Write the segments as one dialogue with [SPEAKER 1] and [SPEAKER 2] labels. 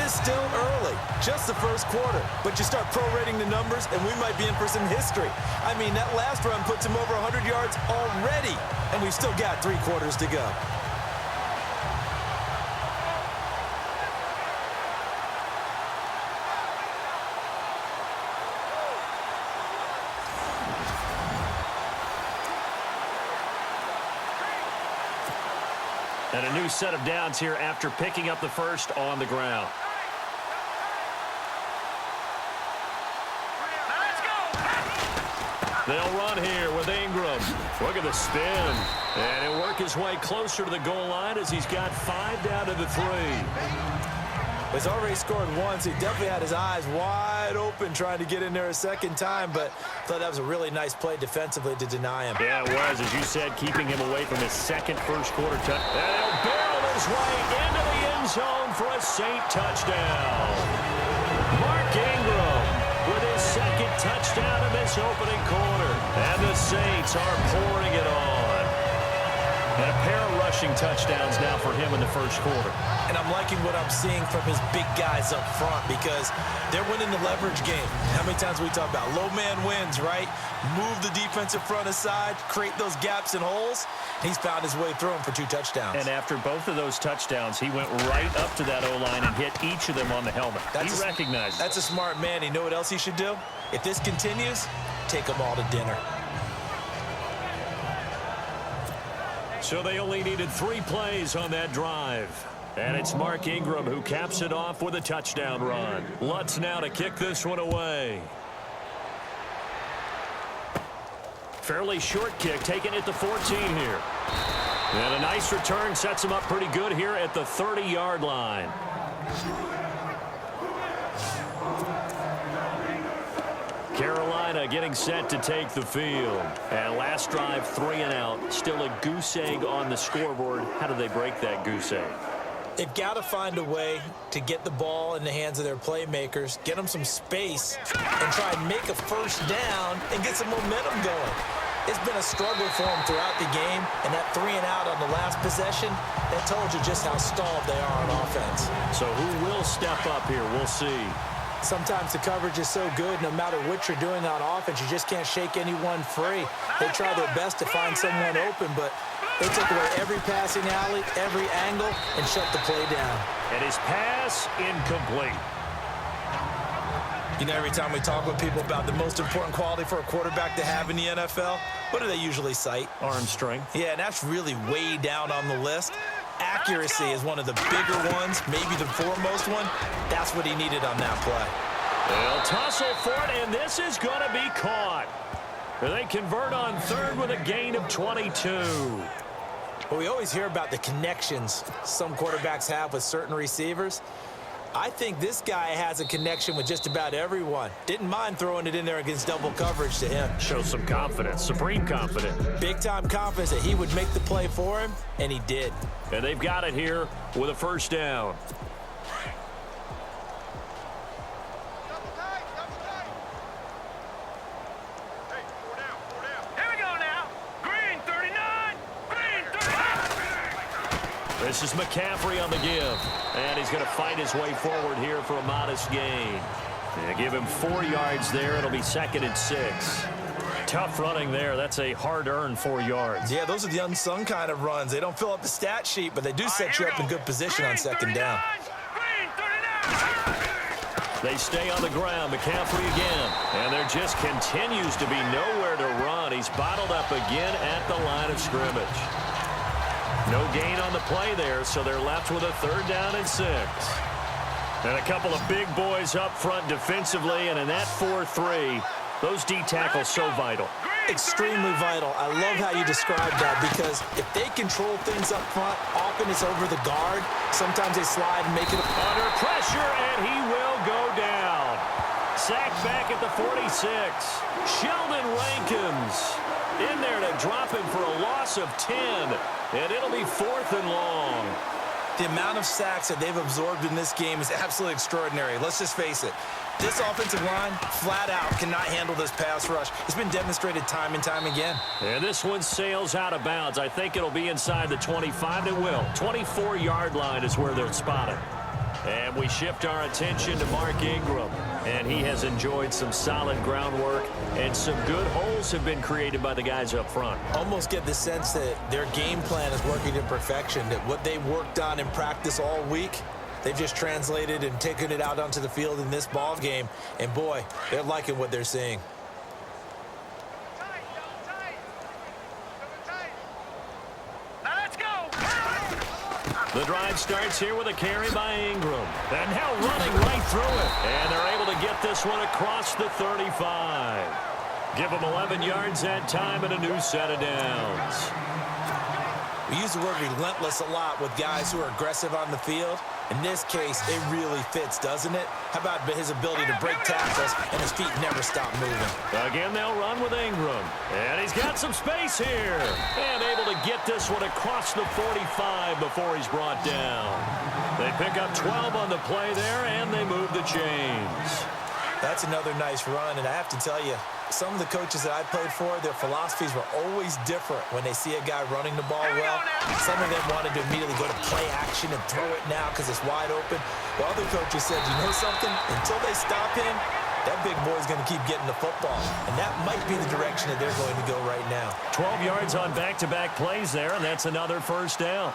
[SPEAKER 1] is still early, just the first quarter. But you start prorating the numbers, and we might be in for some history. I mean, that last run puts him over 100 yards already, and we've still got 3 quarters to go.
[SPEAKER 2] And a new set of downs here after picking up the first on the ground. They'll run here with Ingram. Look at the spin. And he'll work his way closer to the goal line as he's got 5 down to the 3.
[SPEAKER 1] He's already scored once. He definitely had his eyes wide open trying to get in there a second time, but I thought that was a really nice play defensively to deny him.
[SPEAKER 2] Yeah, it was, as you said, keeping him away from his second first-quarter touch. And he'll barrel his way into the end zone for a Saint touchdown. Mark Ingram with his second touchdown in this opening quarter. And the Saints are pouring it on. And a pair of rushing touchdowns now for him in the first quarter.
[SPEAKER 1] And I'm liking what I'm seeing from his big guys up front because they're winning the leverage game. How many times we talk about low man wins, right? Move the defensive front aside, create those gaps and holes. He's found his way through them for 2 touchdowns.
[SPEAKER 2] And after both of those touchdowns, he went right up to that O-line and hit each of them on the helmet. He recognized it.
[SPEAKER 1] That's a smart man. You know what else he should do? If this continues, take them all to dinner.
[SPEAKER 2] So they only needed 3 plays on that drive. And it's Mark Ingram who caps it off with a touchdown run. Lutz now to kick this one away. Fairly short kick, taking it to 14 here. And a nice return sets him up pretty good here at the 30-yard line. Carolina getting set to take the field. And last drive, 3 and out. Still a goose egg on the scoreboard. How do they break that goose egg?
[SPEAKER 1] They've got to find a way to get the ball in the hands of their playmakers, get them some space, and try and make a first down and get some momentum going. It's been a struggle for them throughout the game, and that 3 and out on the last possession, that told you just how stalled they are on offense.
[SPEAKER 2] So who will step up here? We'll see.
[SPEAKER 1] Sometimes the coverage is so good, no matter what you're doing on offense, you just can't shake anyone free. They try their best to find someone open, but they took away every passing alley, every angle, and shut the play down.
[SPEAKER 2] And his pass incomplete.
[SPEAKER 1] You know, every time we talk with people about the most important quality for a quarterback to have in the NFL, what do they usually cite?
[SPEAKER 2] Arm strength.
[SPEAKER 1] Yeah, and that's really way down on the list. Accuracy is one of the bigger ones, maybe the foremost one. That's what he needed on that play.
[SPEAKER 2] They'll tussle for it, and this is going to be caught. They convert on third with a gain of 22.
[SPEAKER 1] Well, we always hear about the connections some quarterbacks have with certain receivers. I think this guy has a connection with just about everyone. Didn't mind throwing it in there against double coverage to him.
[SPEAKER 2] Shows some confidence, supreme confidence.
[SPEAKER 1] Big-time confidence that he would make the play for him, and he did.
[SPEAKER 2] And they've got it here with a first down. This is McCaffrey on the give. And he's going to fight his way forward here for a modest gain. They give him 4 yards there. It'll be 2nd and 6. Tough running there. That's a hard-earned 4 yards.
[SPEAKER 1] Yeah, those are the unsung kind of runs. They don't fill up the stat sheet, but they do set you up in good position on 2nd down.
[SPEAKER 2] They stay on the ground. McCaffrey again. And there just continues to be nowhere to run. He's bottled up again at the line of scrimmage. No gain on the play there, so they're left with a 3rd down and 6. And a couple of big boys up front defensively, and in that 4-3, those D tackles so vital.
[SPEAKER 1] Extremely vital. I love how you described that because if they control things up front, often it's over the guard. Sometimes they slide and make it
[SPEAKER 2] under pressure, and he will go down. Sacked back at the 46. Sheldon Rankins in there to drop him for a loss of 10, and it'll be 4th and long.
[SPEAKER 1] The amount of sacks that they've absorbed in this game is absolutely extraordinary. Let's just face it. This offensive line, flat out, cannot handle this pass rush. It's been demonstrated time and time again.
[SPEAKER 2] And this one sails out of bounds. I think it'll be inside the 25. It will. 24-yard line is where they'll spot it. And we shift our attention to Mark Ingram. And he has enjoyed some solid groundwork, and some good holes have been created by the guys up front.
[SPEAKER 1] Almost get the sense that their game plan is working to perfection, that what they worked on in practice all week, they've just translated and taken it out onto the field in this ball game. And, boy, they're liking what they're seeing.
[SPEAKER 2] The drive starts here with a carry by Ingram. And now running right through it. And they're able to get this one across the 35. Give them 11 yards that time and a new set of downs.
[SPEAKER 1] We use the word relentless a lot with guys who are aggressive on the field. In this case, it really fits, doesn't it? How about his ability to break tackles and his feet never stop moving?
[SPEAKER 2] Again, they'll run with Ingram. And he's got some space here. And able to get this one across the 45 before he's brought down. They pick up 12 on the play there, and they move the chains.
[SPEAKER 1] That's another nice run, and I have to tell you, some of the coaches that I played for, their philosophies were always different when they see a guy running the ball well. Some of them wanted to immediately go to play action and throw it now because it's wide open. While other coaches said, you know something? Until they stop him, that big boy's going to keep getting the football. And that might be the direction that they're going to go right now.
[SPEAKER 2] 12 yards on back-to-back plays there, and that's another first down.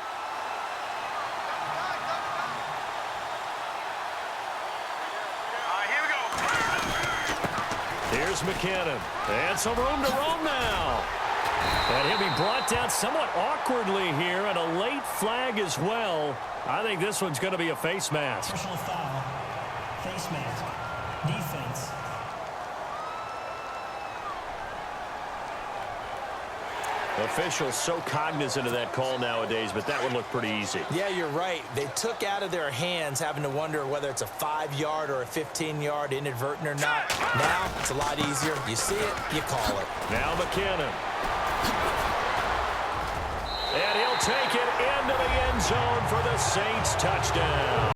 [SPEAKER 2] Here's McKinnon. And some room to roam now. And he'll be brought down somewhat awkwardly here, and a late flag as well. I think this one's going to be a face mask.
[SPEAKER 3] Personal foul. Face mask. Defense.
[SPEAKER 2] Officials so cognizant of that call nowadays, but that would look pretty easy.
[SPEAKER 1] Yeah, you're right. They took out of their hands having to wonder whether it's a 5-yard or a 15-yard inadvertent or not. Now, it's a lot easier. You see it, you call it.
[SPEAKER 2] Now McKinnon. And he'll take it into the end zone for the Saints touchdown.